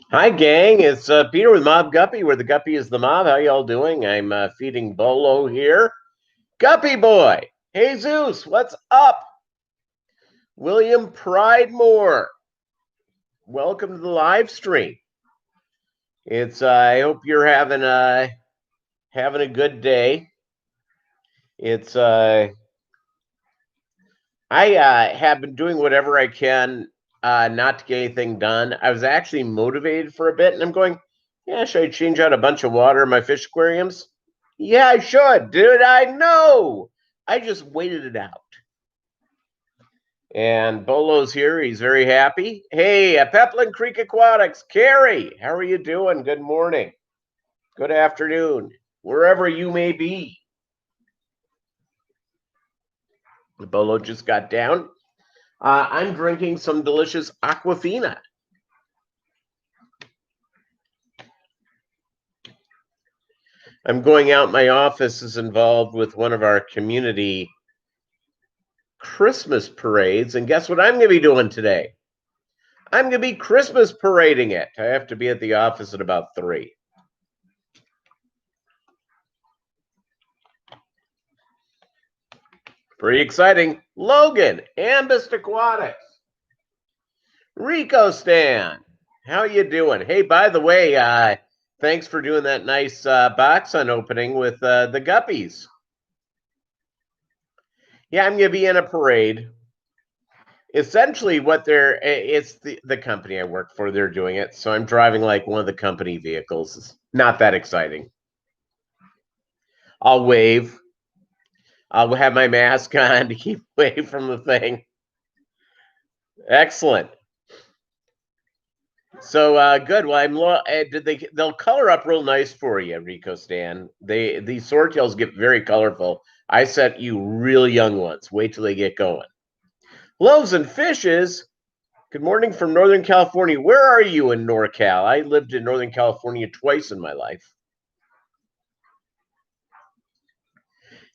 Hi, gang. It's Peter with Mob Guppy, where the Guppy is the mob. How y'all doing? I'm feeding Bolo here. Guppy boy. Jesus, what's up? William Pridemore. Welcome to the live stream. It's I hope you're having a good day. It's I have been doing whatever I can not to get anything done. I was actually motivated for a bit, and I'm going, yeah, should I change out a bunch of water in my fish aquariums? Yeah, I should, dude. I know. I just waited it out. And Bolo's here. He's very happy. Hey, Peplin Creek Aquatics. Carrie, how are you doing? Good morning. Good afternoon. Wherever you may be. Bolo just got down. I'm drinking some delicious Aquafina. I'm going out. My office is involved with one of our community Christmas parades. And guess what I'm going to be doing today? I'm going to be Christmas parading it. I have to be at the office at about 3. Pretty exciting. Logan, Ambist Aquatics. Rico Stan, how you doing? Hey, by the way, thanks for doing that nice box unopening with the Guppies. Yeah, I'm going to be in a parade. Essentially, it's the company I work for. They're doing it, so I'm driving like one of the company vehicles. It's not that exciting. I'll wave. I'll have my mask on to keep away from the thing. Excellent. So good. Well, they'll color up real nice for you, Rico Stan. These swordtails get very colorful. I sent you real young ones. Wait till they get going. Loaves and fishes. Good morning from Northern California. Where are you in NorCal? I lived in Northern California twice in my life.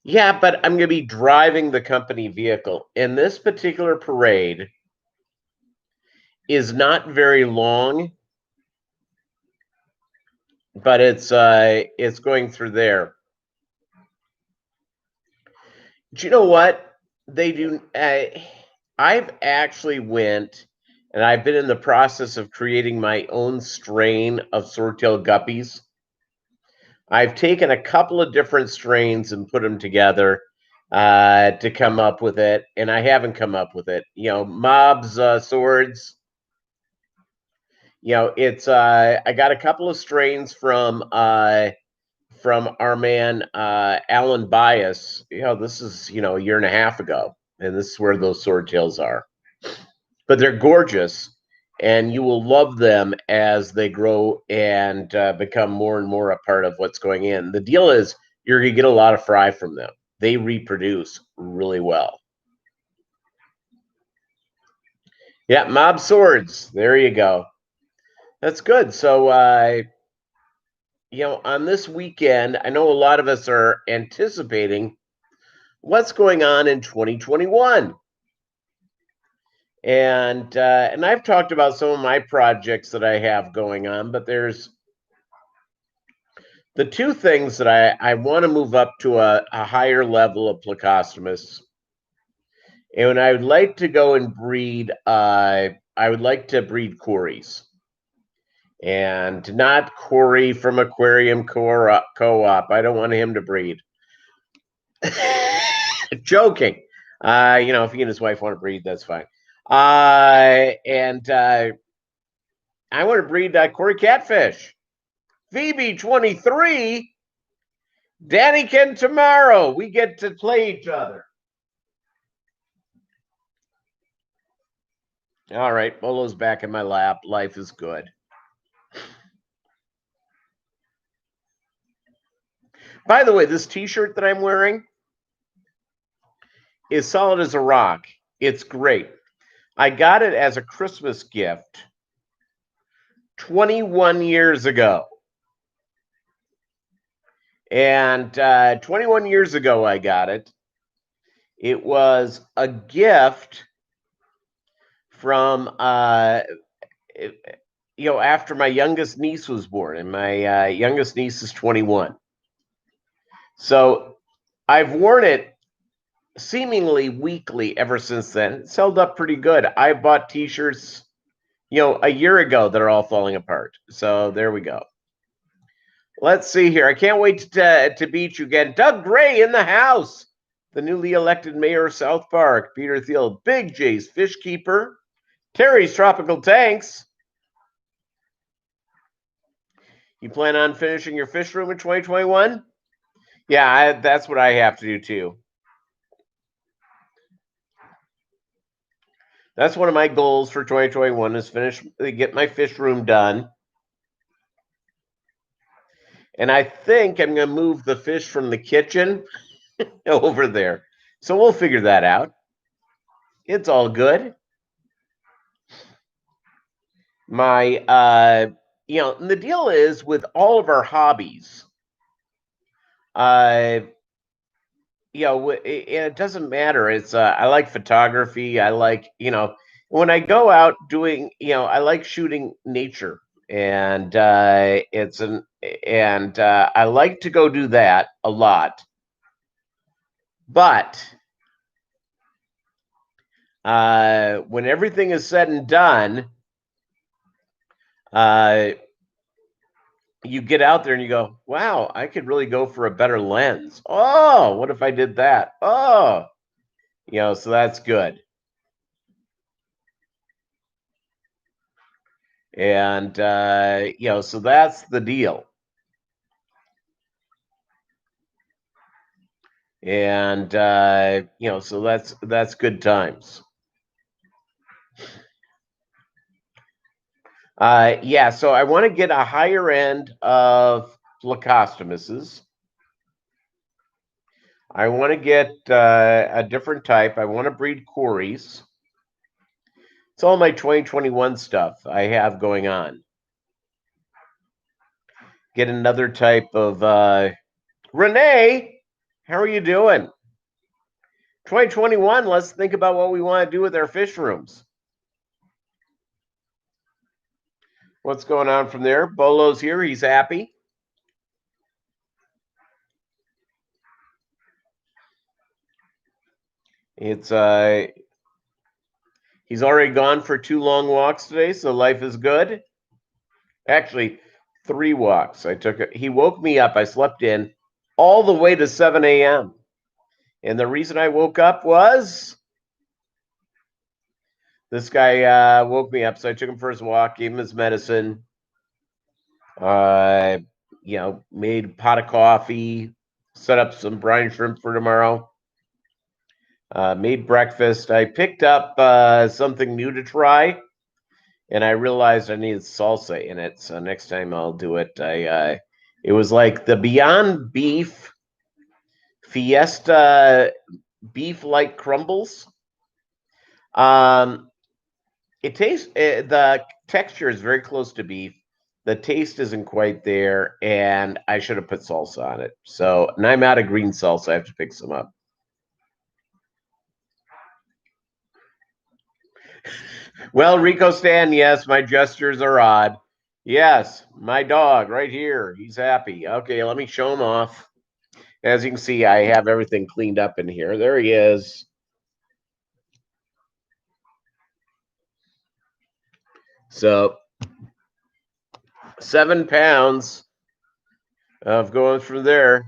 Yeah, but I'm going to be driving the company vehicle. And this particular parade is not very long, but it's going through there. Do you know what they do? I've actually went and I've been in the process of creating my own strain of swordtail guppies. I've taken a couple of different strains and put them together to come up with it, and I haven't come up with it. Mobb's swords. It's I got a couple of strains from our man Alan Bias. This is a year and a half ago, and this is where those swordtails are. But they're gorgeous, and you will love them as they grow and become more and more a part of what's going in. The deal is you're going to get a lot of fry from them. They reproduce really well. Yeah, Mob swords. There you go. That's good. So, on this weekend, I know a lot of us are anticipating what's going on in 2021. And I've talked about some of my projects that I have going on, but there's the two things that I want to move up to a higher level of Plecostomus. And I would like to go and breed, I would like to breed Corys. And not Corey from Aquarium Co-op. I don't want him to breed. Joking. If he and his wife want to breed, that's fine. And I want to breed Corey Catfish. Phoebe 23. Danny Ken tomorrow. We get to play each other. All right. Bolo's back in my lap. Life is good. By the way, this t-shirt that I'm wearing is solid as a rock. It's great. I got it as a Christmas gift 21 years ago. And 21 years ago, I got it. It was a gift from after my youngest niece was born, and my youngest niece is 21. So I've worn it seemingly weekly ever since then. It's held up pretty good. I bought t-shirts, a year ago that are all falling apart. So there we go. Let's see here. I can't wait to beat you again. Doug Gray in the house. The newly elected mayor of South Park. Peter Thiel, Big J's Fish Keeper. Terry's Tropical Tanks. You plan on finishing your fish room in 2021? Yeah, that's what I have to do too. That's one of my goals for 2021 is get my fish room done. And I think I'm going to move the fish from the kitchen over there. So we'll figure that out. It's all good. And the deal is with all of our hobbies, and it doesn't matter. It's I like photography. I like, when I go out doing, I like shooting nature, and I like to go do that a lot. But when everything is said and done, you get out there and you go, wow, I could really go for a better lens. Oh, what if I did that? Oh, so that's good. And, so that's the deal. And, so that's good times. Yeah, so I want to get a higher end of Lacostomuses. I want to get a different type. I want to breed Corys. It's all my 2021 stuff I have going on. Get another type of Renee. How are you doing? 2021. Let's think about what we want to do with our fish rooms. What's going on from there? Bolo's here. He's happy. It's he's already gone for 2 long walks today, so life is good. Actually, 3 walks. He woke me up. I slept in all the way to 7 a.m. And the reason I woke up was this guy woke me up. So I took him for his walk, gave him his medicine, made a pot of coffee, set up some brine shrimp for tomorrow, made breakfast. I picked up something new to try, and I realized I needed salsa in it. So next time I'll do it. It was like the Beyond Beef Fiesta beef like crumbles. It tastes the texture is very close to beef. The taste isn't quite there, and I should have put salsa on it. So, and I'm out of green salsa. I have to pick some up. Well, Rico Stan, yes, my gestures are odd. Yes, my dog right here. He's happy. Okay, let me show him off. As you can see, I have everything cleaned up in here. There he is. So 7 pounds of going through there.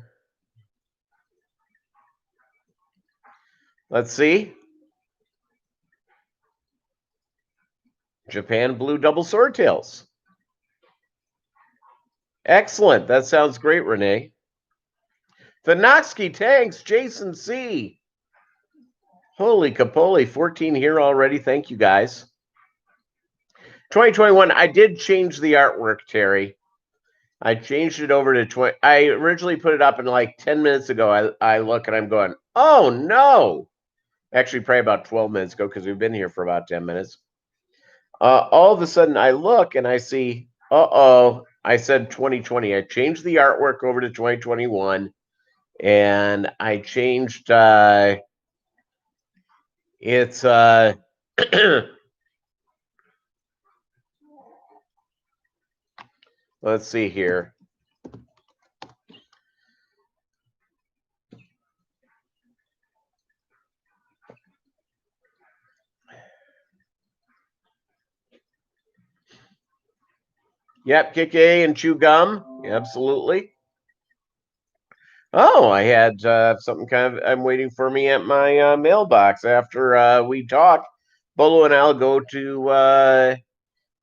Let's see. Japan blue double swordtails. Excellent. That sounds great, Renee. Vinoxky tanks, Jason C. Holy capoli, 14 here already. Thank you, guys. 2021, I did change the artwork, Terry. I changed it over to 20. I originally put it up in like 10 minutes ago. I look and I'm going, oh no. Actually, probably about 12 minutes ago because we've been here for about 10 minutes. All of a sudden, I look and I see, I said 2020. I changed the artwork over to 2021, and I changed. It's Let's see here. Yep, kick A and chew gum. Absolutely. Oh, I had something I'm waiting for me at my mailbox after we talk. Bolo and I'll go to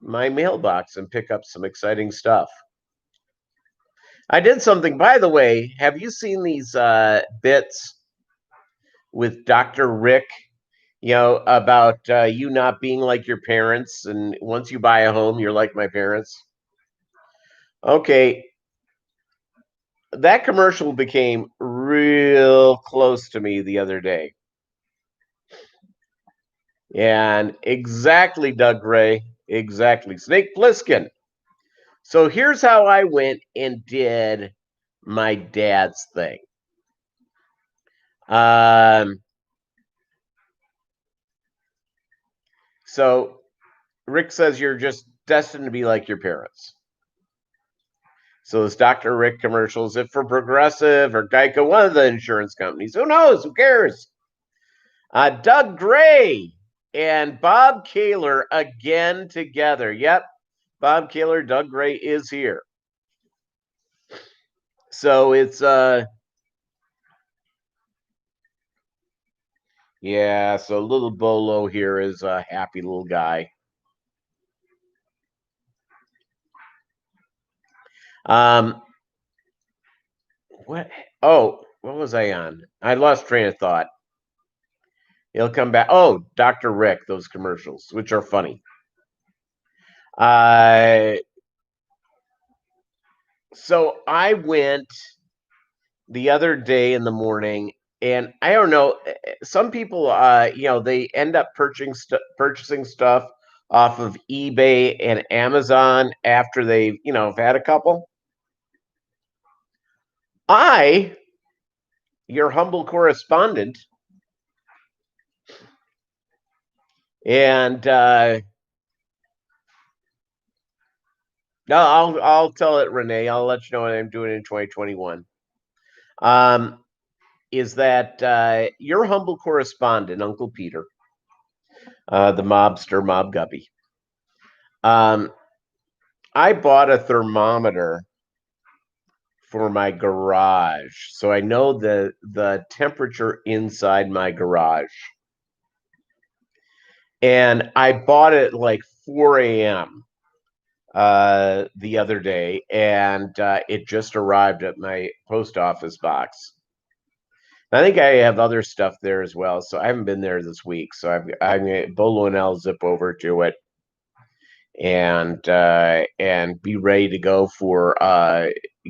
my mailbox and pick up some exciting stuff. I did something, by the way. Have you seen these bits with Dr. Rick? About you not being like your parents, and once you buy a home, you're like my parents. Okay, that commercial became real close to me the other day. And exactly, Doug Gray, exactly. Snake Plissken. So here's how I went and did my dad's thing. So Rick says you're just destined to be like your parents. So this Dr. Rick commercial, is it for Progressive or Geico, one of the insurance companies? Who knows? Who cares? Doug Gray and Bob Kaler again together. Yep, Bob Kaler, Doug Gray is here. So it's yeah, so little Bolo here is a happy little guy. What? Oh, what was I on? I lost train of thought. He'll come back. Oh, Dr. Rick, those commercials, which are funny. So I went the other day in the morning, and I don't know. Some people, they end up purchasing stuff off of eBay and Amazon after they've, have had a couple. Your humble correspondent, and no, I'll tell it, Renee. I'll let you know what I'm doing in 2021. Is that your humble correspondent, Uncle Peter, the mobster, Mob Guppy? I bought a thermometer for my garage, so I know the temperature inside my garage. And I bought it like 4 a.m. The other day, and it just arrived at my post office box. I think I have other stuff there as well, so I haven't been there this week. So I'm gonna Bolo and I'll zip over to it and be ready to go for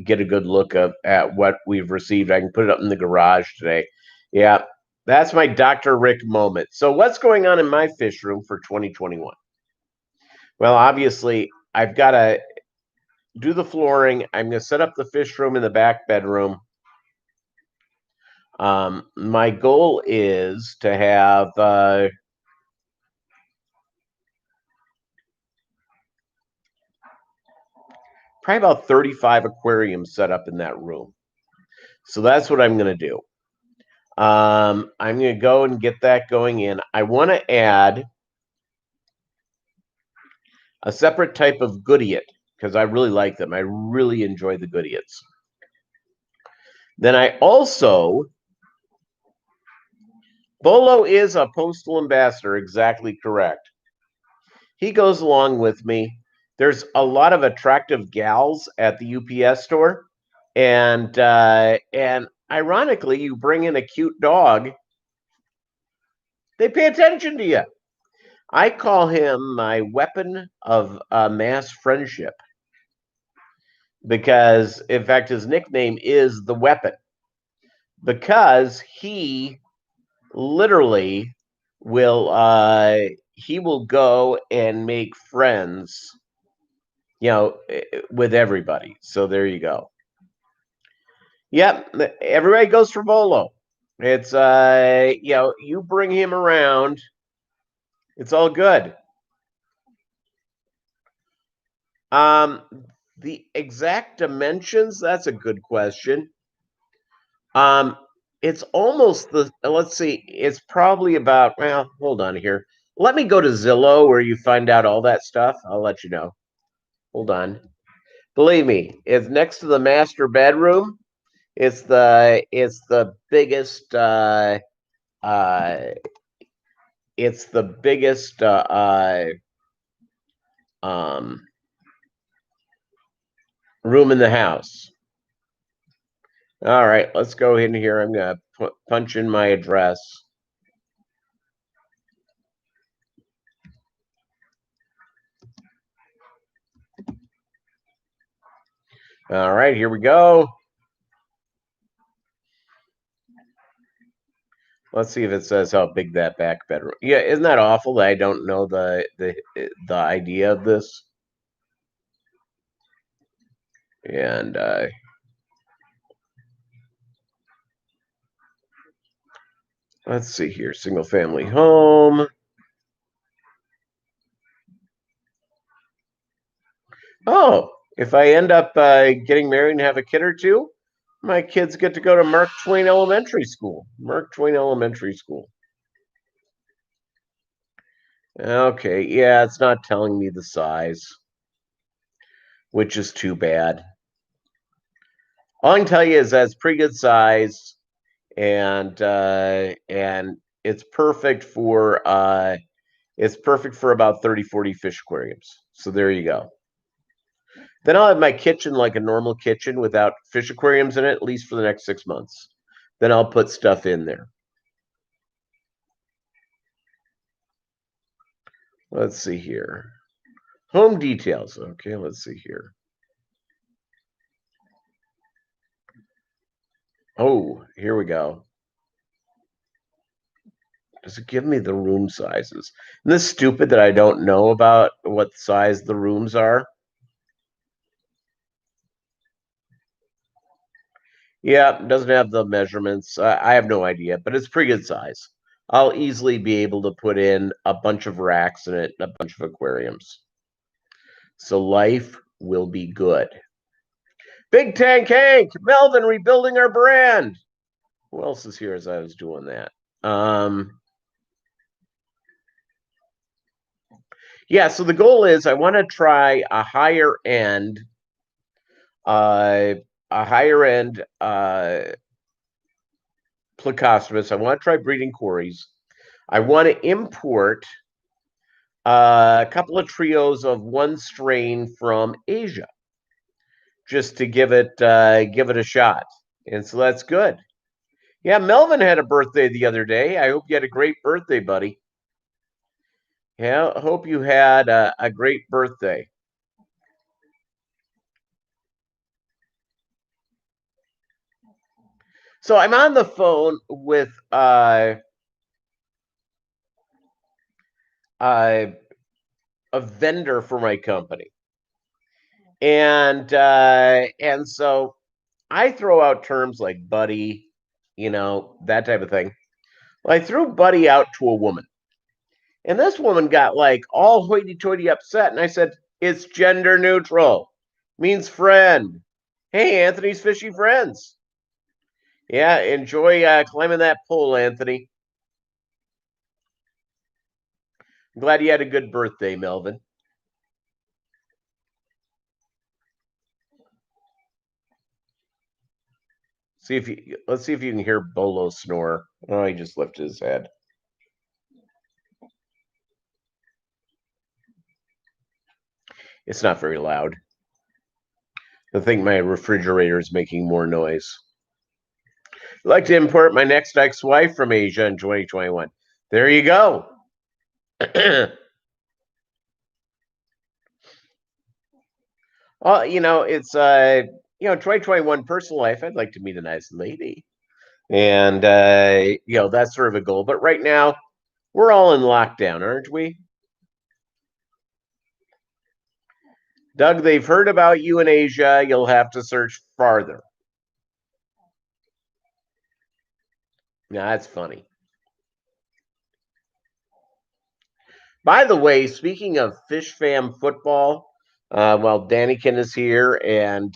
get a good look at what we've received. I can put it up in the garage today. Yeah, that's my Dr. Rick moment. So what's going on in my fish room for 2021? Well, obviously I've got to do the flooring. I'm going to set up the fish room in the back bedroom. My goal is to have probably about 35 aquariums set up in that room. So that's what I'm going to do. I'm going to go and get that going in. I want to add a separate type of goodiet because I really like them. I really enjoy the goodiets. Then I also, Bolo is a postal ambassador, exactly correct. He goes along with me. There's a lot of attractive gals at the UPS store, and ironically, you bring in a cute dog, they pay attention to you. I call him my weapon of mass friendship because, in fact, his nickname is the Weapon because he literally will go and make friends, with everybody. So there you go. Yep, everybody goes for Bolo. It's you bring him around, it's all good. Um, The exact dimensions, that's a good question. It's almost let's see, it's probably about, well, hold on here. Let me go to Zillow where you find out all that stuff. I'll let you know. Hold on. Believe me, it's next to the master bedroom. It's the biggest uh it's the biggest um room in the house. All right, let's go in here. I'm gonna punch in my address. All right, here we go. Let's see if it says how big that back bedroom. Yeah, isn't that awful that I don't know the idea of this? And let's see here, single family home. Oh, if I end up getting married and have a kid or two, my kids get to go to Mark Twain Elementary School. Mark Twain Elementary School. Okay, yeah, it's not telling me the size, which is too bad. All I can tell you is that's pretty good size, and it's perfect for about 30-40 fish aquariums. So there you go. Then I'll have my kitchen like a normal kitchen without fish aquariums in it, at least for the next 6 months. Then I'll put stuff in there. Let's see here. Home details. Okay, let's see here. Oh, here we go. Does it give me the room sizes? Isn't this stupid that I don't know about what size the rooms are? Yeah, it doesn't have the measurements. I have no idea, but it's pretty good size. I'll easily be able to put in a bunch of racks in it, and a bunch of aquariums. So life will be good. Big Tank Hank, Melvin rebuilding our brand. Who else is here as I was doing that? Yeah, so the goal is I want to try a higher end Plecostomus. I want to try breeding cories. I want to import a couple of trios of one strain from Asia, just to give it a shot. And so that's good. Yeah, Melvin had a birthday the other day. I hope you had a great birthday, buddy. Yeah, I hope you had a great birthday. So I'm on the phone with a vendor for my company, and so I throw out terms like buddy, that type of thing. Well, I threw buddy out to a woman, and this woman got like all hoity-toity upset, and I said it's gender neutral, means friend. Hey, Anthony's fishy friends. Yeah, enjoy climbing that pole, Anthony. I'm glad you had a good birthday, Melvin. Let's see if you can hear Bolo snore. Oh, he just lifted his head. It's not very loud. I think my refrigerator is making more noise. I'd like to import my next ex-wife from Asia in 2021. There you go. Well, it's 2021 personal life. I'd like to meet a nice lady, and that's sort of a goal. But right now, we're all in lockdown, aren't we? Doug, they've heard about you in Asia. You'll have to search farther. Yeah, that's funny. By the way, speaking of Fish Fam football, Well, Daniken is here, and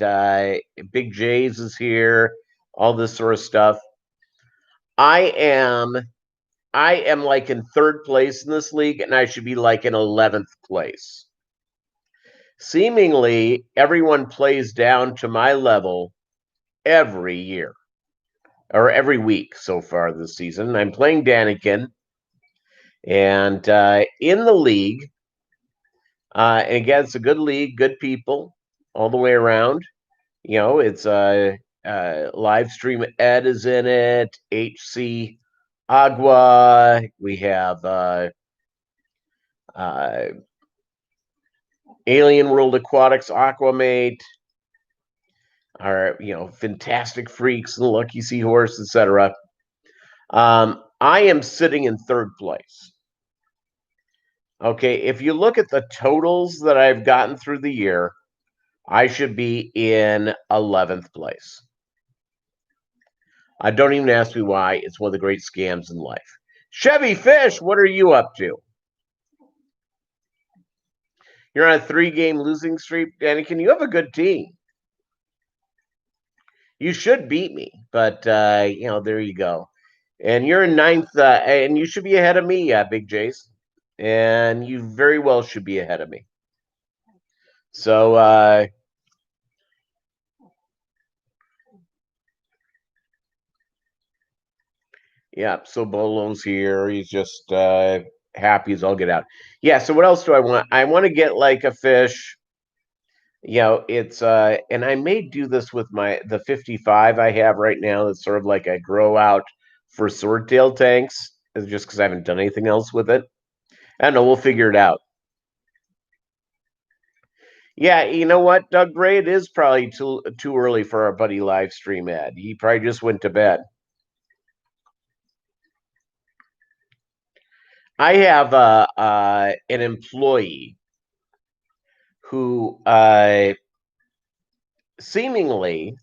Big J's is here. All this sort of stuff. I am I am like in third place in this league, and I should be like in 11th place. Seemingly, everyone plays down to my level every year or every week so far this season. I'm playing Daniken, and in the league, and again, it's a good league, good people all the way around. It's live stream. Ed is in it. HC Agua. We have uh, Alien World Aquatics Aquamate. Our Fantastic Freaks and Lucky Seahorse, etc. I am sitting in third place. Okay, if you look at the totals that I've gotten through the year, I should be in 11th place. Don't even ask me why. It's one of the great scams in life. Chevy Fish, what are you up to? You're on a 3-game losing streak, Anakin. You have a good team. You should beat me, but there you go. And you're in 9th, and you should be ahead of me, Big Jace. And you very well should be ahead of me. So, yeah, so Bolo's here. He's just happy as all get out. Yeah, so what else do I want? I want to get like a fish. It's and I may do this with the 55 I have right now. That's sort of like a grow out for swordtail tanks, just because I haven't done anything else with it. I don't know. We'll figure it out. Yeah, you know what, Doug Bray? It is probably too early for our buddy live stream Ed. He probably just went to bed. I have an employee who seemingly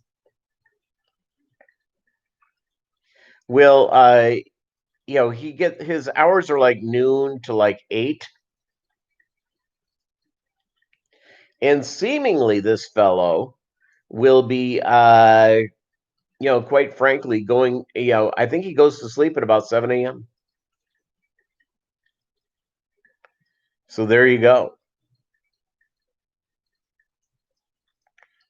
will he get his hours are like noon to like 8, and seemingly this fellow will be quite frankly going, I think he goes to sleep at about 7 a.m. So there you go.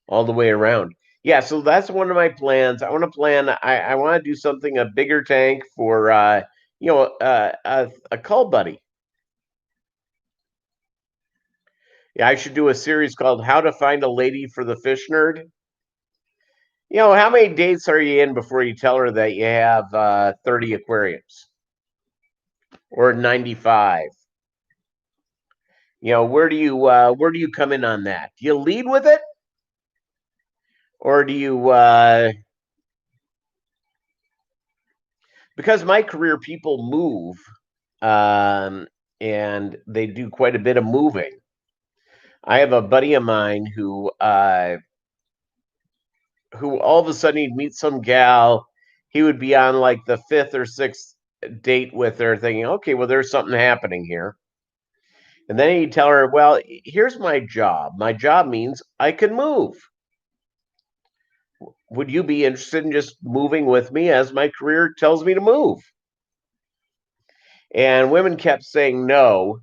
All the way around. Yeah, so that's one of my plans. I want to plan. I want to do something a bigger tank for a call buddy. Yeah, I should do a series called "How to Find a Lady for the Fish Nerd." How many dates are you in before you tell her that you have 30 aquariums or 95? Where do you come in on that? Do you lead with it, or do you because my career people move, and they do quite a bit of moving. I have a buddy of mine who all of a sudden he'd meet some gal. He would be on like the 5th or 6th date with her, thinking, okay, well, there's something happening here. And then he'd tell her, well, here's my job. My job means I can move. Would you be interested in just moving with me as my career tells me to move? And women kept saying no.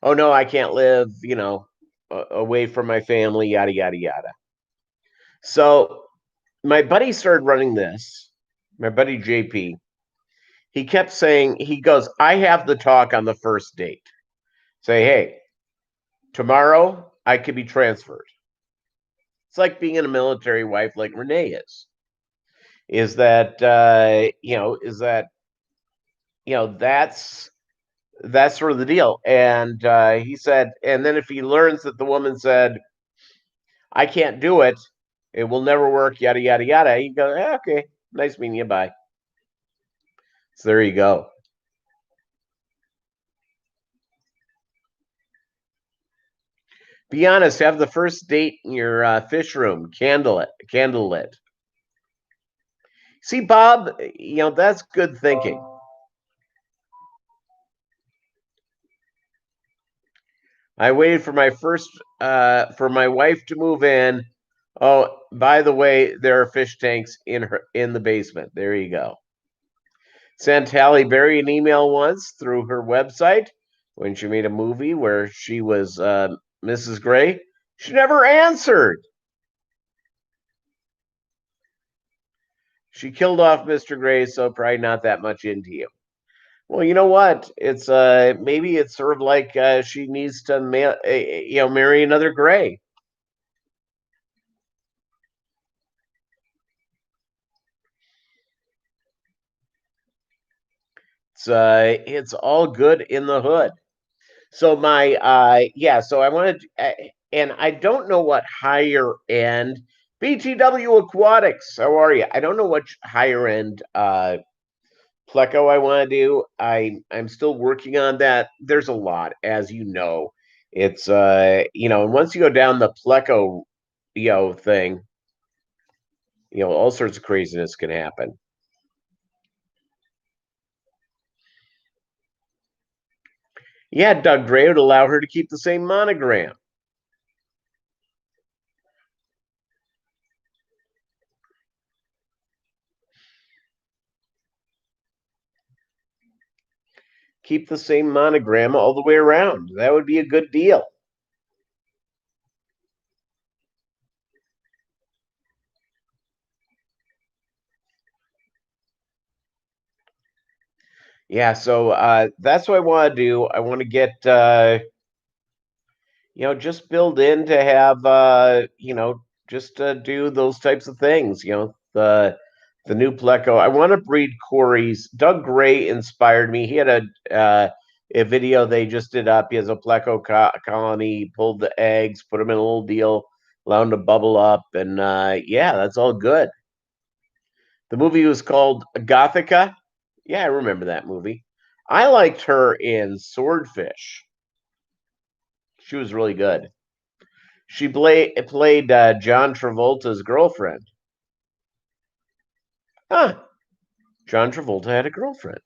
Oh, no, I can't live, away from my family, yada, yada, yada. So my buddy started running this, my buddy JP. He kept saying, he goes, I have the talk on the first date. Say, hey, tomorrow I could be transferred. It's like being in a military wife like Renee is. Is that that's sort of the deal. And he said, and then if he learns that the woman said, I can't do it, it will never work, yada, yada, yada, he goes, okay, nice meeting you, bye. So there you go. Be honest, have the first date in your fish room, candlelit. See, Bob, that's good thinking. I waited for my first for my wife to move in. Oh, by the way, there are fish tanks in the basement. There you go. Sent Halle Berry an email once through her website when she made a movie where she was Mrs. Gray. She never answered. She killed off Mr. Gray, so probably not that much into you. Well, you know what? It's maybe it's sort of like she needs to marry another Gray. It's all good in the hood. So so I wanted and I don't know what higher end BTW Aquatics. How are you? I don't know what higher end pleco I want to do. I'm still working on that. There's a lot, as you know. It's and once you go down the pleco thing, all sorts of craziness can happen. Yeah, Doug Gray would allow her to keep the same monogram. Keep the same monogram all the way around. That would be a good deal. Yeah, so that's what I want to do. I want to get just build in to have just do those types of things. The new pleco. I want to breed Corey's. Doug Gray inspired me. He had a video they just did up. He has a pleco colony. Pulled the eggs, put them in a little deal, allow them to bubble up, and yeah, that's all good. The movie was called Gothica. Yeah, I remember that movie. I liked her in Swordfish. She was really good. She played John Travolta's girlfriend. Huh. John Travolta had a girlfriend.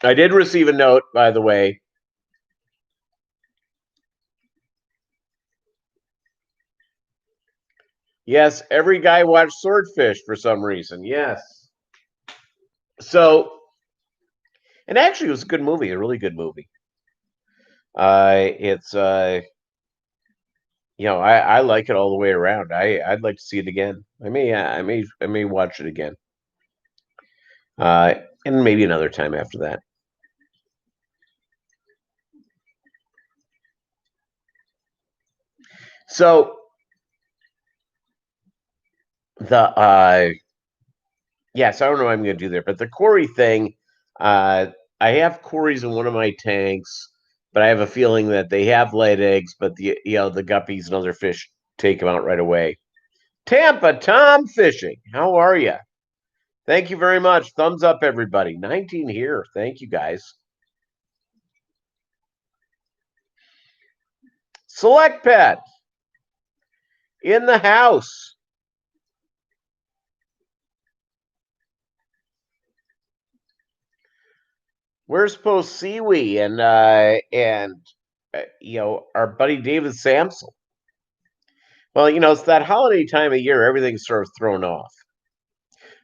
I did receive a note, by the way. Yes, every guy watched Swordfish for some reason. Yes. So, and actually, it was a good movie, a really good movie. It's I like it all the way around. I'd like to see it again. I may watch it again. Uh, and maybe another time after that. So the yes, I don't know what I'm going to do there, but the Corey thing, I have Corys in one of my tanks, but I have a feeling that they have laid eggs, but the guppies and other fish take them out right away. Tampa Tom Fishing, how are you? Thank you very much. Thumbs up, everybody. 19 here. Thank you, guys. Select Pet in the house. We're supposed to see we and our buddy David Samsel. Well, it's that holiday time of year. Everything's sort of thrown off.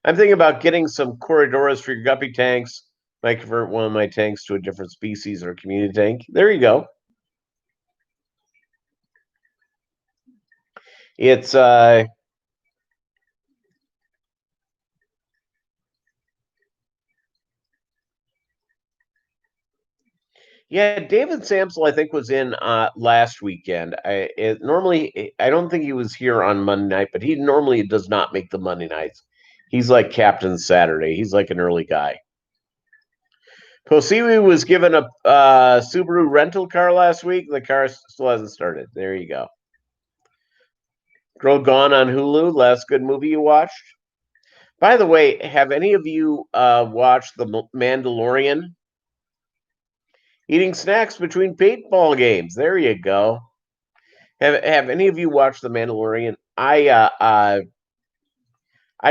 I'm thinking about getting some corridoras for your guppy tanks. Might convert one of my tanks to a different species or community tank. There you go. It's yeah, David Samsel I think was in last weekend. I don't think he was here on Monday night, but he normally does not make the Monday nights. He's like Captain Saturday. He's like an early guy. Posiwi was given a Subaru rental car last week. The car still hasn't started. There you go. Girl Gone on Hulu. Last good movie you watched. By the way, have any of you watched The Mandalorian? Eating snacks between paintball games. There you go. Have any of you watched The Mandalorian? I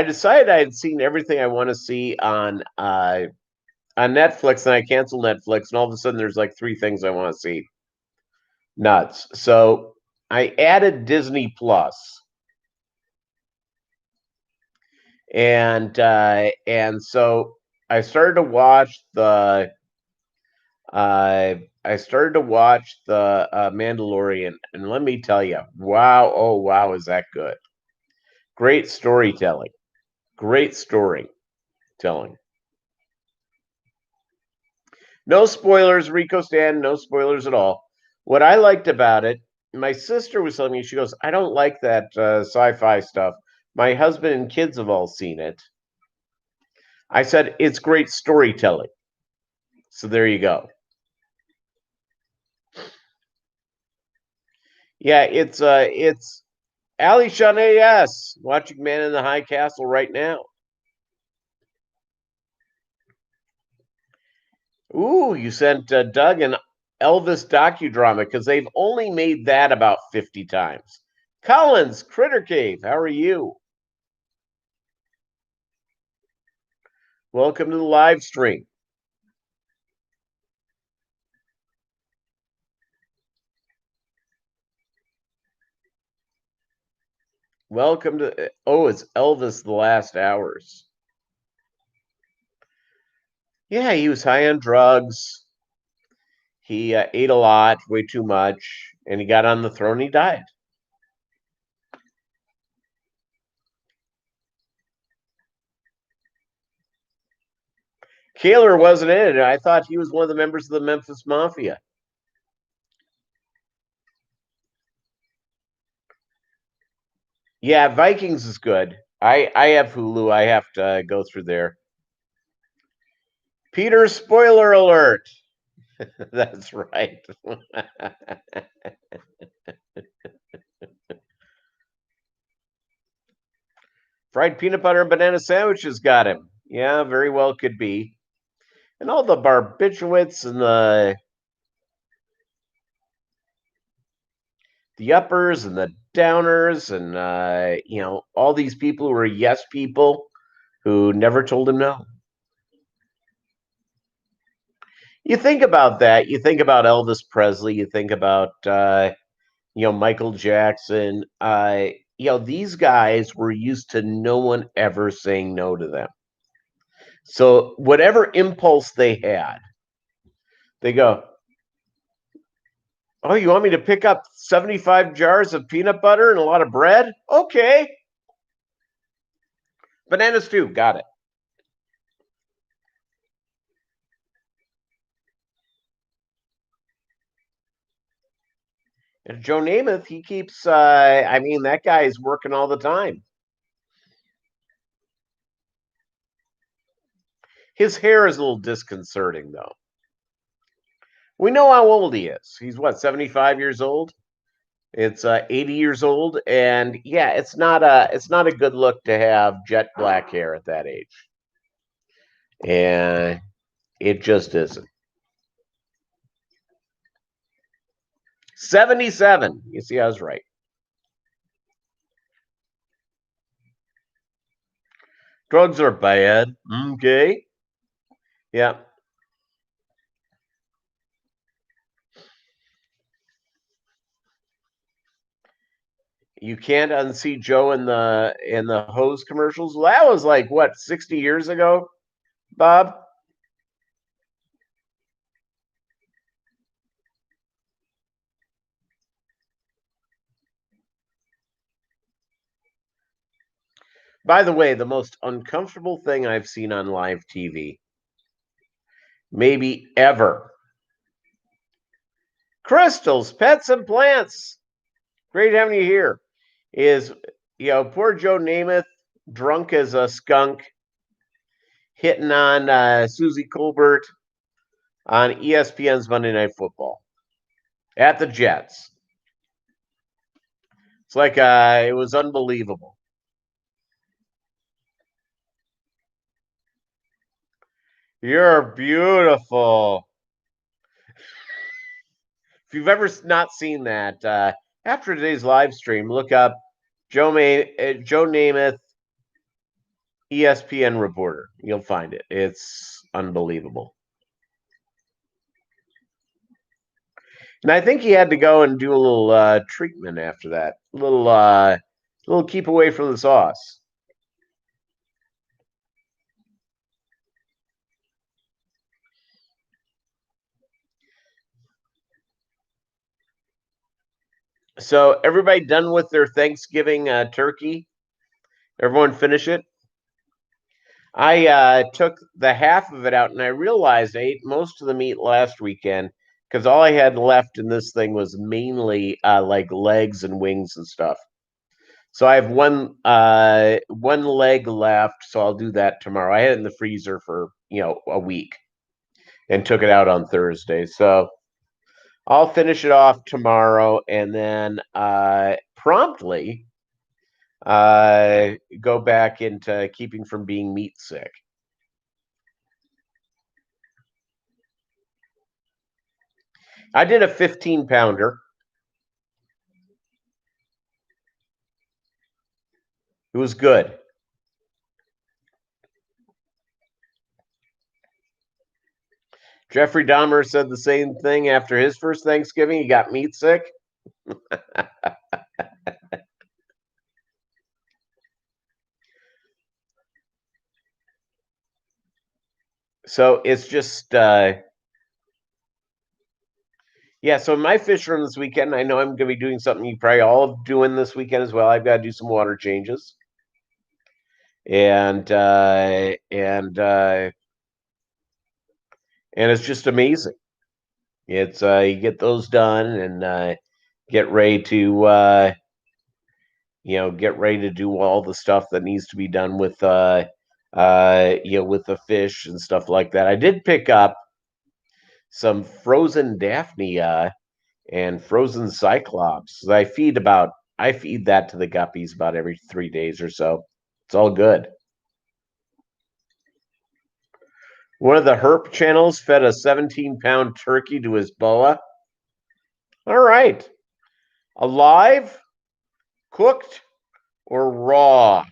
decided I had seen everything I want to see on Netflix, and I canceled Netflix, and all of a sudden there's like three things I want to see. Nuts. So I added Disney Plus, and so I started to watch the Mandalorian, and let me tell you, wow, oh wow, is that good? Great storytelling, great storytelling. No spoilers, Rico Stan, no spoilers at all. What I liked about it, my sister was telling me, she goes, I don't like that sci-fi stuff. My husband and kids have all seen it. I said, it's great storytelling. So there you go. Yeah, it's Ali Shanae S. Watching Man in the High Castle right now. Ooh, you sent Doug an Elvis docudrama because they've only made that about 50 times. Collins, Critter Cave, how are you? Welcome to the live stream. Welcome to, oh, it's Elvis the Last Hours. Yeah, he was high on drugs. He ate a lot, way too much, and he got on the throne. He died. Kaler wasn't in it. I thought he was one of the members of the Memphis Mafia. Yeah, Vikings is good. I have Hulu. I have to go through there. Peter, spoiler alert. That's right. Fried peanut butter and banana sandwiches got him. Yeah, very well could be. And all the barbiturates and the uppers and the downers and all these people who are yes people who never told him no. You think about that. You think about Elvis Presley. You think about Michael Jackson. These guys were used to no one ever saying no to them. So whatever impulse they had, they go, "Oh, you want me to pick up 75 jars of peanut butter and a lot of bread? Okay. Bananas too. Got it." And Joe Namath, he keeps, that guy is working all the time. His hair is a little disconcerting, though. We know how old he is. He's what, 75 years old? It's 80 years old, and yeah, it's not a good look to have jet black hair at that age, and it just isn't. 77. You see, I was right. Drugs are bad. Okay. Yeah. You can't unsee Joe in the hose commercials. Well, that was like what, 60 years ago, Bob? By the way, the most uncomfortable thing I've seen on live TV, maybe ever. Crystals, pets, and plants. Great having you here. Is poor Joe Namath, drunk as a skunk, hitting on Susie Colbert on ESPN's Monday Night Football at the Jets. It's like it was unbelievable. You're beautiful. If you've ever not seen that, after today's live stream, look up Joe Namath, ESPN reporter. You'll find it. It's unbelievable. And I think he had to go and do a little treatment after that. Little keep away from the sauce. So everybody done with their Thanksgiving turkey? Everyone finish it? I took the half of it out, and I realized I ate most of the meat last weekend because all I had left in this thing was mainly like legs and wings and stuff. So I have one leg left, so I'll do that tomorrow. I had it in the freezer for a week and took it out on Thursday. So I'll finish it off tomorrow, and then promptly go back into keeping from being meat sick. I did a 15-pounder. It was good. Jeffrey Dahmer said the same thing after his first Thanksgiving. He got meat sick. So it's just yeah, so my fish room this weekend, I know I'm gonna be doing something you probably all doing this weekend as well. I've got to do some water changes. And and it's just amazing. It's you get those done and get ready to get ready to do all the stuff that needs to be done with with the fish and stuff like that. I did pick up some frozen Daphne and frozen Cyclops. I feed that to the Guppies about every 3 days or so. It's all good. One of the Herp channels fed a 17-pound turkey to his boa. All right. Alive, cooked, or raw?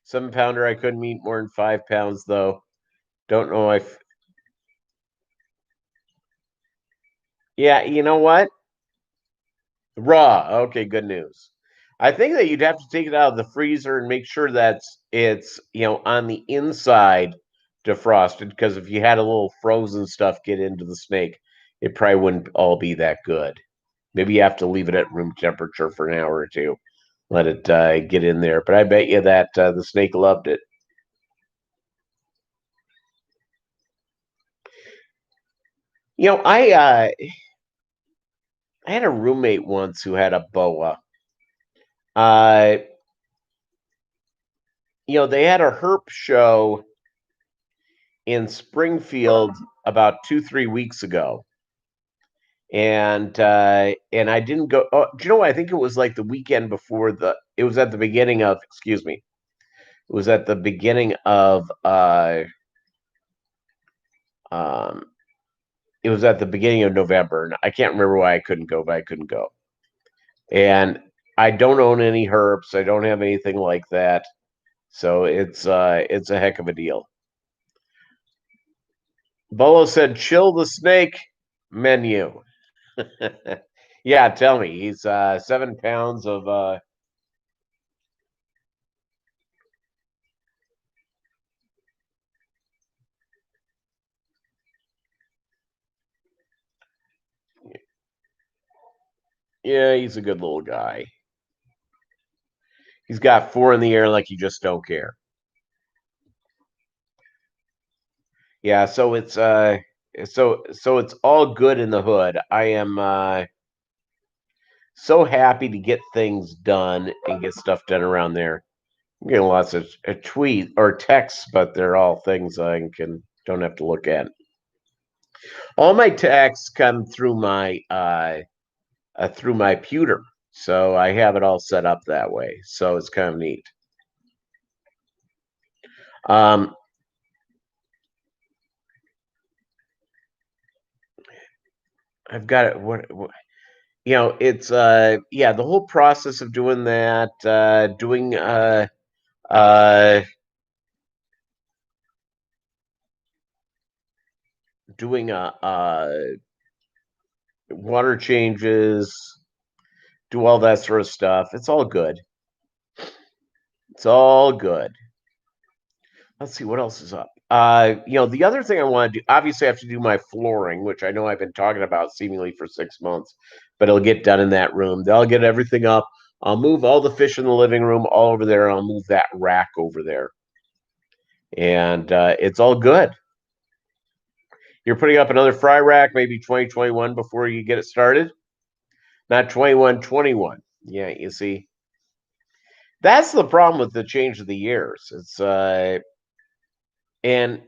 Seven-pounder, I couldn't eat more than 5 pounds, though. Don't know if. Yeah, you know what? Raw. Okay, good news. I think that you'd have to take it out of the freezer and make sure that it's on the inside defrosted, because if you had a little frozen stuff get into the snake, it probably wouldn't all be that good. Maybe you have to leave it at room temperature for an hour or two, let it get in there. But I bet you that the snake loved it. I had a roommate once who had a boa. Uh, they had a herp show in Springfield about 2-3 weeks ago, and I didn't go. Oh, do you know what? I think it was like the weekend before the. It was at the beginning of. Excuse me. It was at the beginning of. Um, it was at the beginning of November, and I can't remember why I couldn't go, but I couldn't go. And I don't own any herps. I don't have anything like that, so it's a heck of a deal. Bolo said, "Chill the snake menu." Yeah, tell me. He's 7 pounds of yeah, he's a good little guy. He's got 4 in the air like you just don't care. Yeah, so it's all good in the hood. I am so happy to get things done and get stuff done around there. I'm getting lots of tweet or texts, but they're all things I don't have to look at. All my texts come through my pewter, so I have it all set up that way. So it's kind of neat. Um, I've got it. What it's yeah, the whole process of doing that, uh doing water changes, do all that sort of stuff. It's all good. It's all good. Let's see what else is up. The other thing I want to do, obviously, I have to do my flooring, which I know I've been talking about seemingly for 6 months, but it'll get done in that room. They'll get everything up. I'll move all the fish in the living room all over there. I'll move that rack over there, and it's all good. You're putting up another fry rack, maybe 2021 before you get it started. Not 2121. Yeah, you see, that's the problem with the change of the years. It's and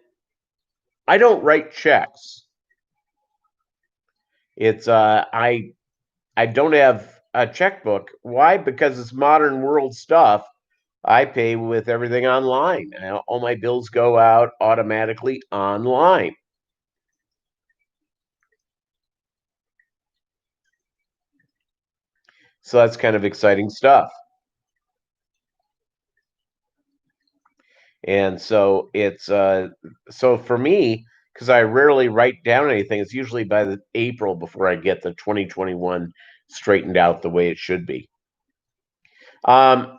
I don't write checks. It's I don't have a checkbook. Why? Because it's modern world stuff. I pay with everything online. All my bills go out automatically online. So that's kind of exciting stuff. And so it's so for me, because I rarely write down anything, it's usually by the April before I get the 2021 straightened out the way it should be. Um,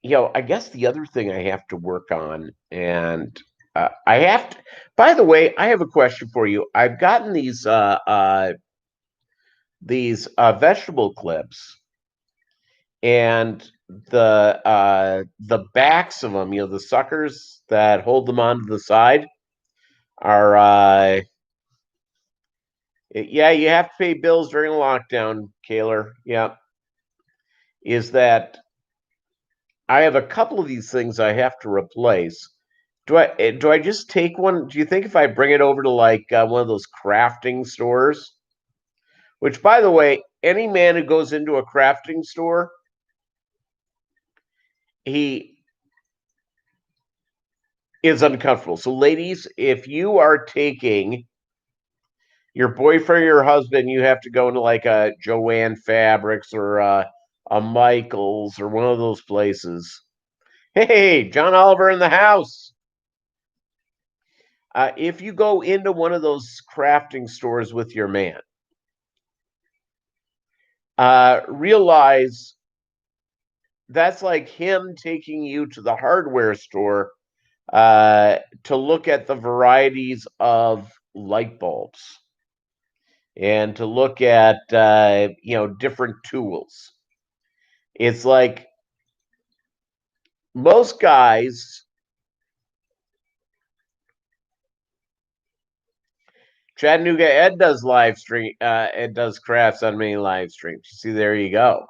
I guess the other thing I have to work on, and I have to. By the way, I have a question for you. I've gotten these vegetable clips, and the backs of them, the suckers that hold them onto the side, are yeah, you have to pay bills during the lockdown, Kaler. Yeah, is that I have a couple of these things I have to replace. Do I just take one? Do you think if I bring it over to like one of those crafting stores, which by the way, any man who goes into a crafting store, he is uncomfortable. So ladies, if you are taking your boyfriend or your husband, you have to go into like a Joanne Fabrics or a Michaels or one of those places. Hey, John Oliver in the house. If you go into one of those crafting stores with your man, realize that's like him taking you to the hardware store to look at the varieties of light bulbs and to look at different tools. It's like most guys. Chattanooga Ed does live stream. Ed does crafts on many live streams. See, there you go.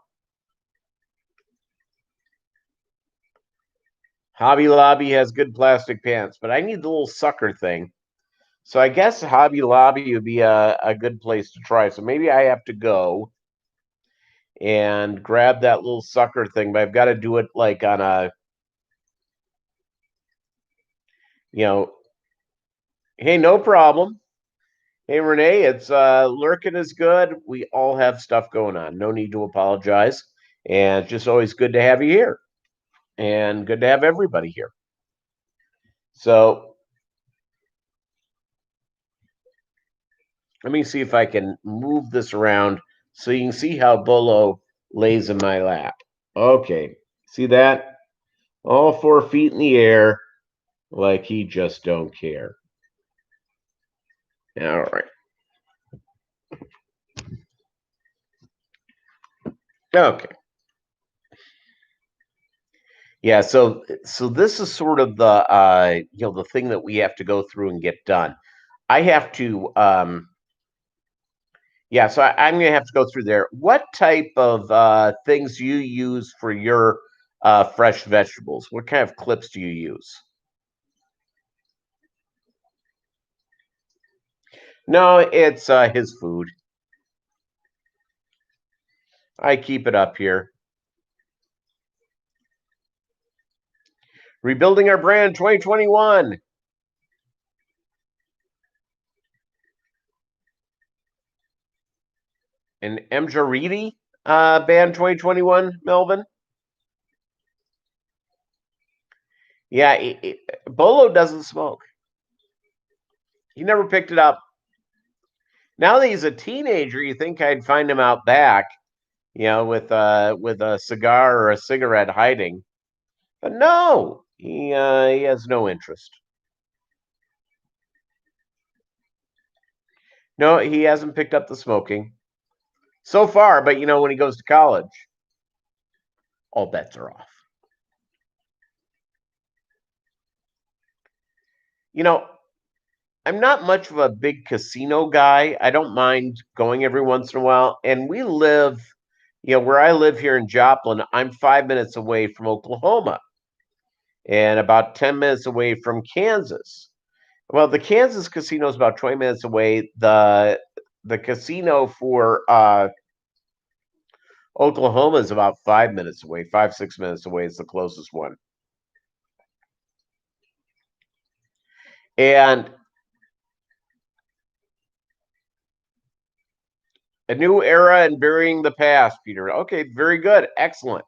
Hobby Lobby has good plastic pants, but I need the little sucker thing. So I guess Hobby Lobby would be a good place to try. So maybe I have to go and grab that little sucker thing, but I've got to do it like on a, you know, hey, no problem. Hey, Renee, it's lurking is good. We all have stuff going on. No need to apologize. And it's just always good to have you here and good to have everybody here. So let me see if I can move this around so you can see how Bolo lays in my lap. Okay, see that? All 4 feet in the air, like he just don't care. All right. Okay. Yeah, so this is sort of the the thing that we have to go through and get done. I have to yeah, so I'm gonna have to go through there. What type of things do you use for your fresh vegetables? What kind of clips do you use? No, it's his food. I keep it up here. Rebuilding our brand 2021. an Mjaridi band 2021, Melvin. Yeah, Bolo doesn't smoke. He never picked it up. Now that he's a teenager, you think I'd find him out back, with a cigar or a cigarette hiding. But no, he has no interest. No, he hasn't picked up the smoking so far. But when he goes to college, all bets are off. I'm not much of a big casino guy. I don't mind going every once in a while. And we live, where I live here in Joplin, I'm 5 minutes away from Oklahoma and about 10 minutes away from Kansas. Well, the Kansas casino is about 20 minutes away. The casino for Oklahoma is about 5 minutes away, 5-6 minutes away is the closest one. And a new era and burying the past, Peter. Okay, very good. Excellent.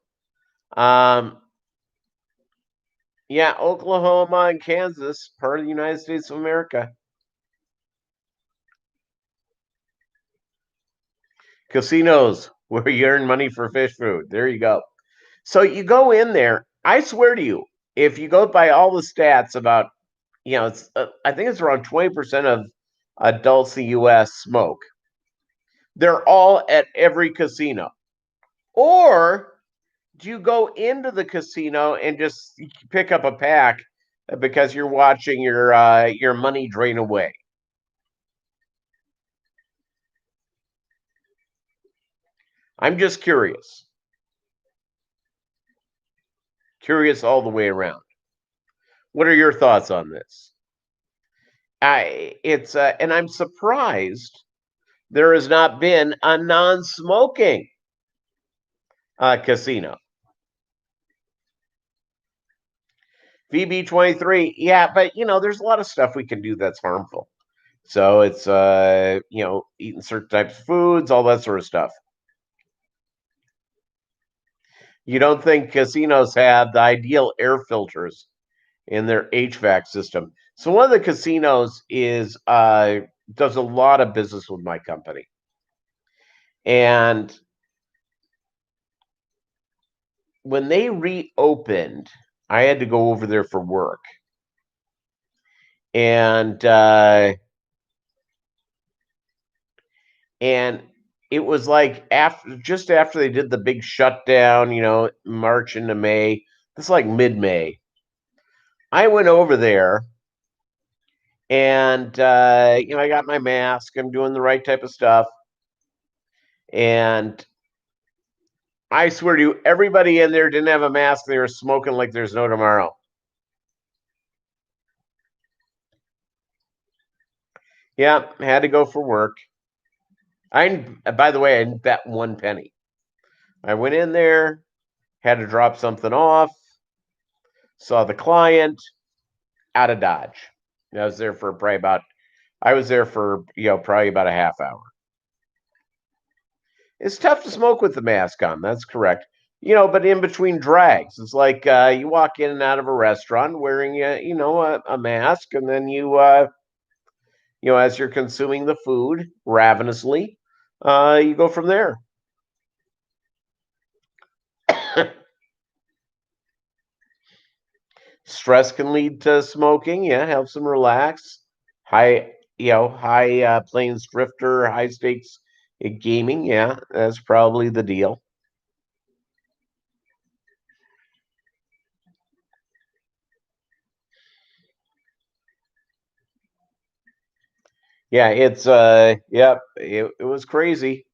Yeah, Oklahoma and Kansas, part of the United States of America. Casinos where you earn money for fish food. There you go. So you go in there. I swear to you, if you go by all the stats about, it's I think it's around 20% of adults in the U.S. smoke. They're all at every casino. Or do you go into the casino and just pick up a pack because you're watching your money drain away? I'm just curious. Curious all the way around. What are your thoughts on this? And I'm surprised there has not been a non-smoking casino. VB23, yeah, but there's a lot of stuff we can do that's harmful. So it's eating certain types of foods, all that sort of stuff. You don't think casinos have the ideal air filters in their HVAC system? So one of the casinos does a lot of business with my company, and when they reopened, I had to go over there for work, and it was like just after they did the big shutdown, March into May. This is like mid-May. I went over there, and I got my mask. I'm doing the right type of stuff, and I swear to you, everybody in there didn't have a mask. They were smoking like there's no tomorrow. Yeah, had to go for work. By the way, I didn't bet 1 penny. I went in there, had to drop something off, saw the client, out of Dodge. I was there for probably about a half hour. It's tough to smoke with the mask on. That's correct. But in between drags, it's like you walk in and out of a restaurant wearing a mask, and then as you're consuming the food ravenously, you go from there. Stress can lead to smoking. Yeah, helps them relax. High plains drifter, high stakes gaming. Yeah, that's probably the deal. Yeah, it was crazy.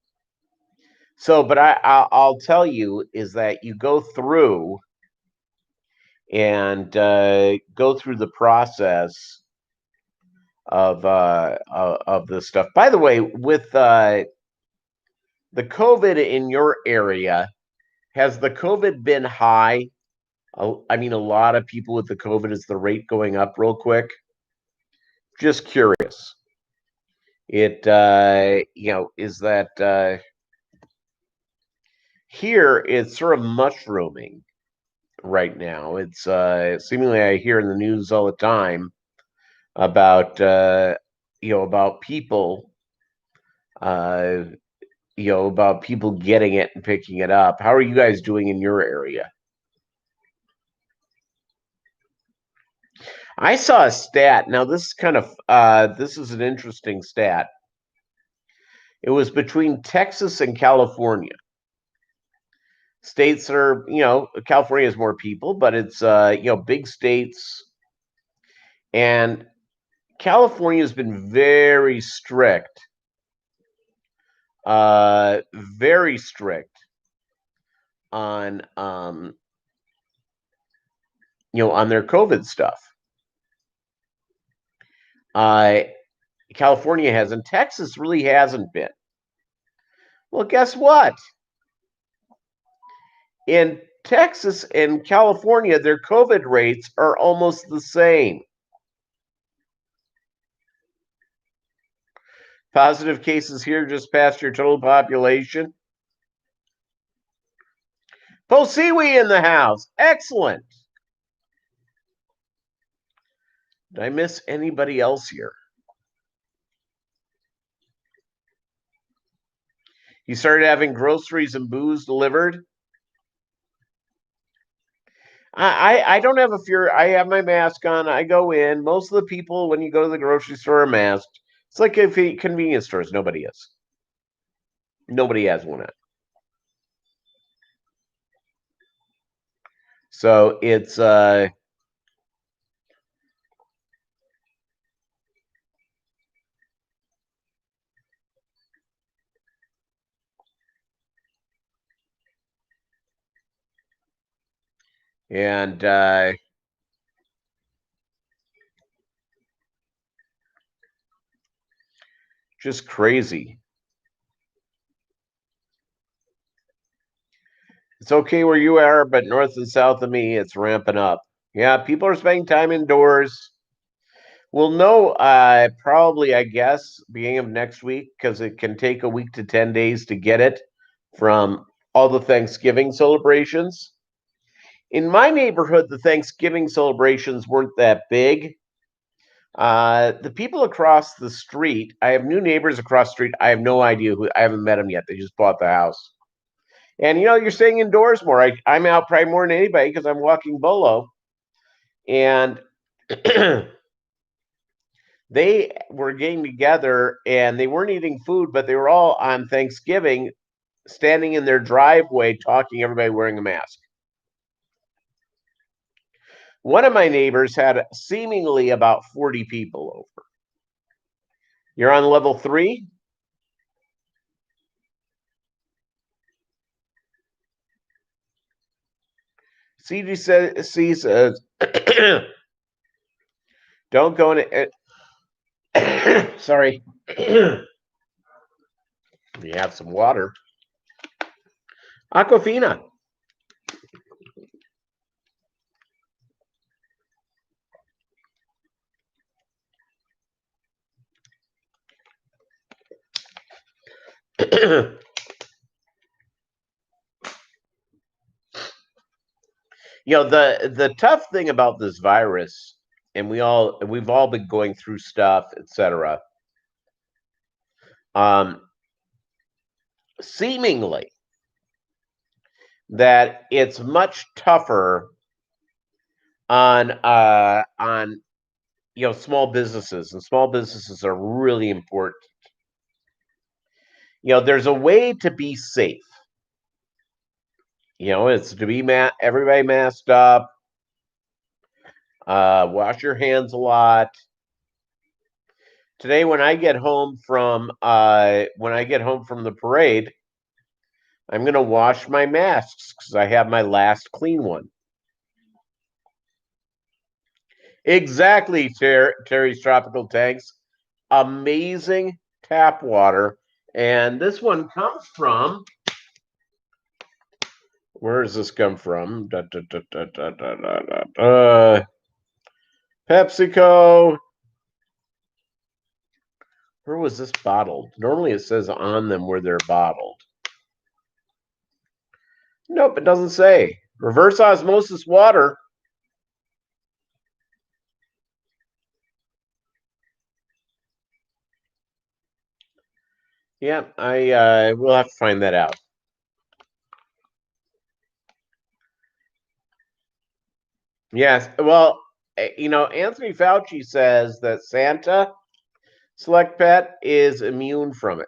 So, but I'll tell you is that you go through and go through the process of this stuff. By the way, with the COVID in your area, has the COVID been high? I mean, a lot of people with the COVID. Is the rate going up real quick? Just curious. Is that Here, it's sort of mushrooming right now. It's seemingly I hear in the news all the time about about people uh, about people getting it and picking it up. How are you guys doing in your area? I saw a stat. Now this is kind of this is an interesting stat. It was between Texas and California. States that are, California has more people, but it's big states, and California has been very strict on on their COVID stuff. Uh, California hasn't. Texas really hasn't been. Well, guess what? In Texas and California, their COVID rates are almost the same. Positive cases here just past your total population. Posiwi in the house. Excellent. Did I miss anybody else here? You started having groceries and booze delivered? I don't have a fear. I have my mask on. I go in. Most of the people, when you go to the grocery store, are masked. It's like if convenience stores, nobody is. Nobody has one on. So it's and just crazy. It's okay where you are, but north and south of me, it's ramping up. Yeah, people are spending time indoors. We'll know probably, I guess, beginning of next week, because it can take a week to 10 days to get it from all the Thanksgiving celebrations. In my neighborhood, the Thanksgiving celebrations weren't that big. The people across the street, I have new neighbors across the street. I have no idea who, I haven't met them yet. They just bought the house. And you're staying indoors more. I'm out probably more than anybody because I'm walking bolo. And they were getting together and they weren't eating food, but they were all on Thanksgiving standing in their driveway talking, everybody wearing a mask. One of my neighbors had seemingly about 40 people over. You're on level 3? CDC says don't go in. Sorry. You have some water. Aquafina. The tough thing about this virus, and we've all been going through stuff, etc. Seemingly that it's much tougher on small businesses, and small businesses are really important. There's a way to be safe. It's to be everybody masked up, wash your hands a lot. Today, when I get home from the parade, I'm gonna wash my masks because I have my last clean one. Exactly, Terry's Tropical Tanks. Amazing tap water. And this one comes from, where does this come from? PepsiCo. Where was this bottled? Normally it says on them where they're bottled. Nope, it doesn't say. Reverse osmosis water. Yeah, I will have to find that out. Yes, well, Anthony Fauci says that Santa Select Pet is immune from it.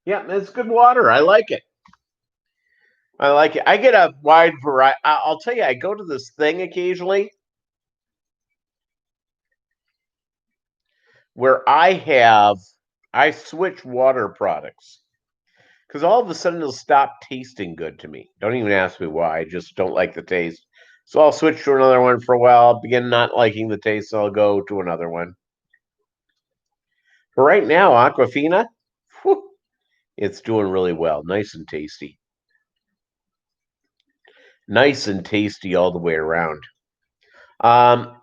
Yeah, it's good water. I like it. I like it. I get a wide variety. I'll tell you, I go to this thing occasionally where I switch water products because all of a sudden it'll stop tasting good to me. Don't even ask me why. I just don't like the taste. So I'll switch to another one for a while, begin not liking the taste, so I'll go to another one. But right now, Aquafina, whew, it's doing really well. Nice and tasty. Nice and tasty all the way around. Um,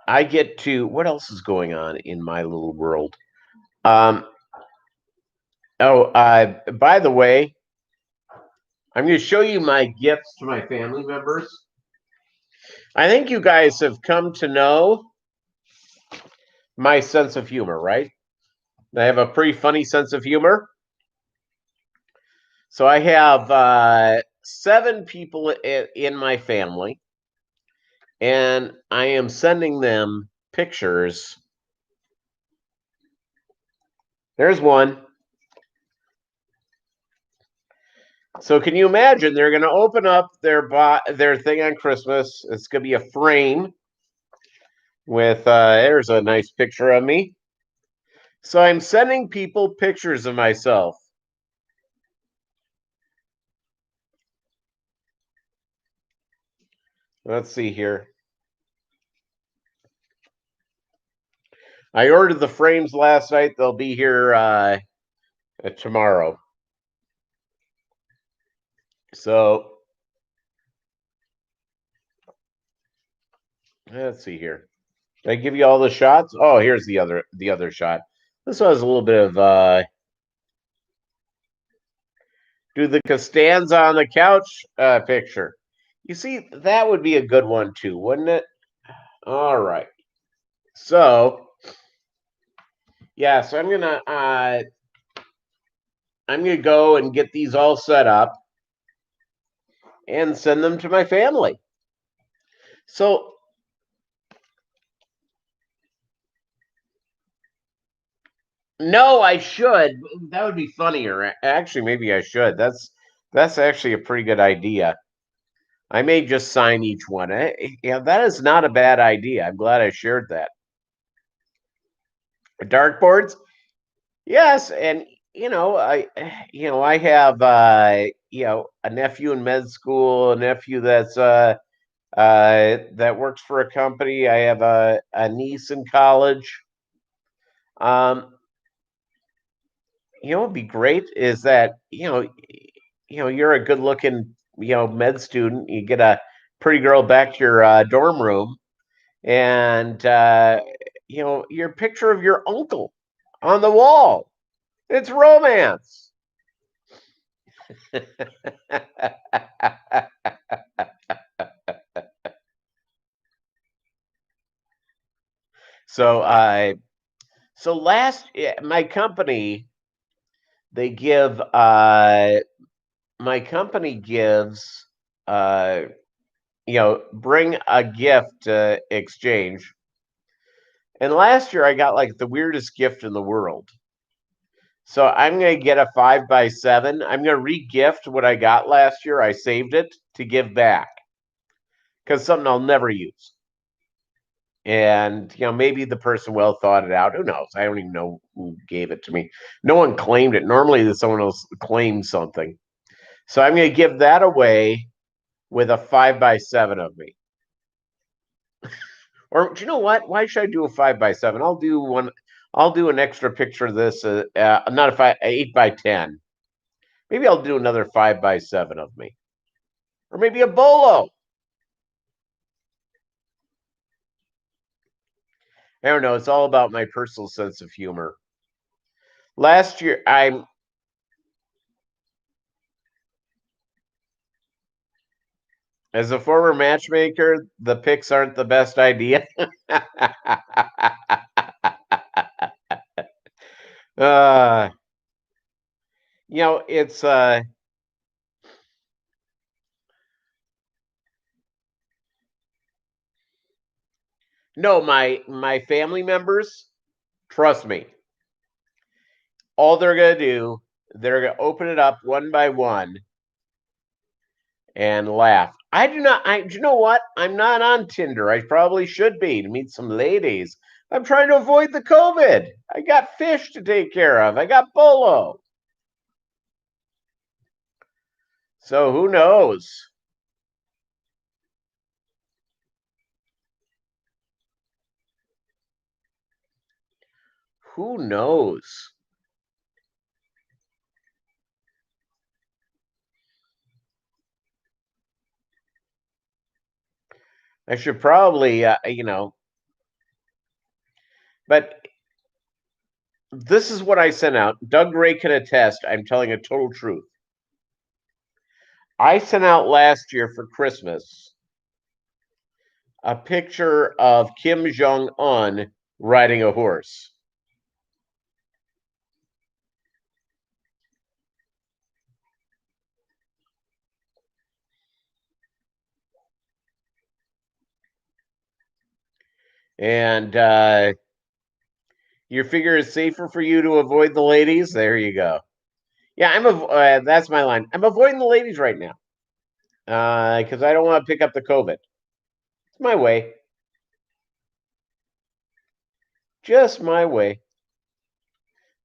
I get to what else is going on in my little world? Um, by the way, I'm going to show you my gifts to my family members. I think you guys have come to know my sense of humor, right? I have a pretty funny sense of humor. So I have 7 people in my family, and I am sending them pictures. There's one. So can you imagine? They're going to open up their thing on Christmas. It's going to be a frame with there's a nice picture of me. So I'm sending people pictures of myself. Let's see here. I ordered the frames last night. They'll be here tomorrow. So let's see here. Did I give you all the shots? Oh, here's the other shot. This was a little bit of do the Costanza on the couch picture. You see, that would be a good one too, wouldn't it? All right. So yeah, so I'm gonna go and get these all set up and send them to my family. So no, I should. That would be funnier. Actually, maybe I should. That's actually a pretty good idea. I may just sign each one. Yeah, that is not a bad idea. I'm glad I shared that. Dartboards, yes, and I have a nephew in med school, a nephew that works for a company. I have a niece in college. Um, what'd be great is that you're a good looking med student. You get a pretty girl back to your dorm room, and your picture of your uncle on the wall. It's romance. So my company they give my company gives uh bring a gift to exchange. And last year I got like the weirdest gift in the world. So I'm gonna get a 5x7. I'm gonna re-gift what I got last year. I saved it to give back because something I'll never use. And maybe the person well thought it out. Who knows? I don't even know who gave it to me. No one claimed it. Normally, someone else claims something. So I'm going to give that away with a 5x7 of me. Or do you know what? Why should I do a 5x7? I'll do one. I'll do an extra picture of this. Not a 8x10. Maybe I'll do another 5x7 of me, or maybe a bolo. I don't know. It's all about my personal sense of humor. Last year, as a former matchmaker, the picks aren't the best idea. uh, it's no, my family members, trust me, all they're gonna do, they're gonna open it up one by one and laugh. I do not. Do you know what? I'm not on Tinder. I probably should be to meet some ladies. I'm trying to avoid the COVID. I got fish to take care of. I got bolo. So who knows? Who knows? I should probably, but this is what I sent out. Doug Ray can attest. I'm telling a total truth. I sent out last year for Christmas a picture of Kim Jong Un riding a horse. And you figure it's safer for you to avoid the ladies? There you go. Yeah, that's my line. I'm avoiding the ladies right now because I don't want to pick up the COVID. It's my way. Just my way.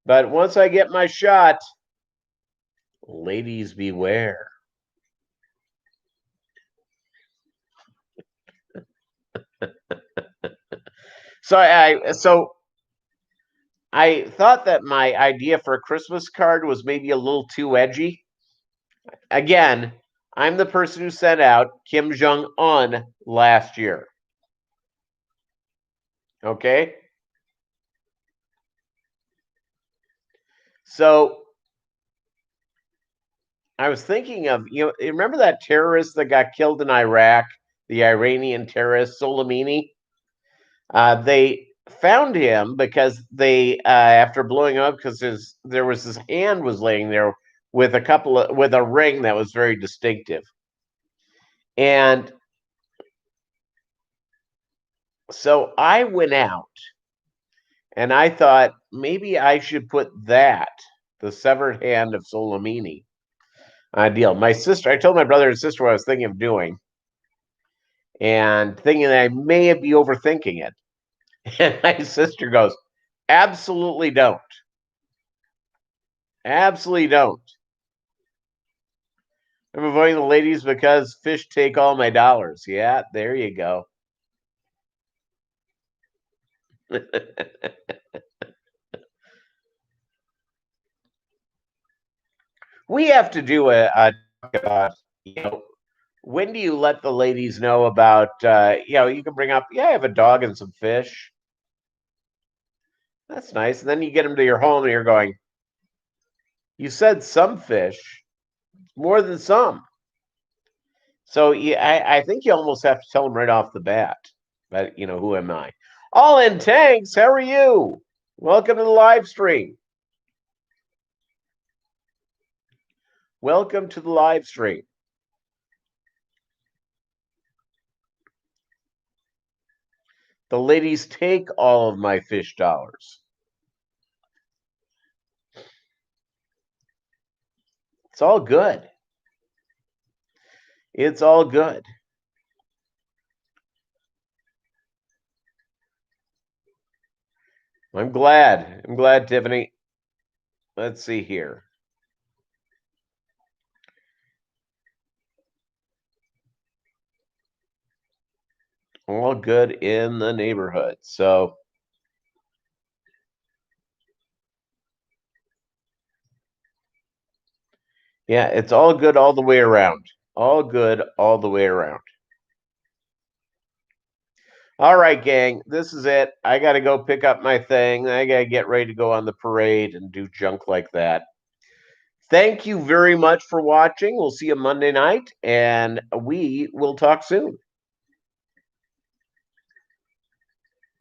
But once I get my shot, ladies beware. So I thought that my idea for a Christmas card was maybe a little too edgy. Again, I'm the person who sent out Kim Jong Un last year. Okay, so I was thinking of remember that terrorist that got killed in Iraq, the Iranian terrorist Soleimani. They found him because they after blowing him up because there was his hand was laying there with with a ring that was very distinctive. And so I went out and I thought maybe I should put the severed hand of Soleimani, deal. I told my brother and sister what I was thinking of doing, and thinking that I may be overthinking it. And my sister goes, "Absolutely don't. Absolutely don't. I'm avoiding the ladies because fish take all my dollars." Yeah, there you go. We have to do a talk about, you know, when do you let the ladies know about, you can bring up, yeah, I have a dog and some fish. That's nice. And then you get them to your home and you're going, you said some fish, more than some. So yeah, I think you almost have to tell them right off the bat. But, who am I? All in tanks. How are you? Welcome to the live stream. Welcome to the live stream. The ladies take all of my fish dollars. It's all good. It's all good. I'm glad. I'm glad, Tiffany. Let's see here. All good in the neighborhood. So, yeah, it's all good all the way around. All good all the way around. All right, gang, this is it. I got to go pick up my thing. I got to get ready to go on the parade and do junk like that. Thank you very much for watching. We'll see you Monday night, and we will talk soon.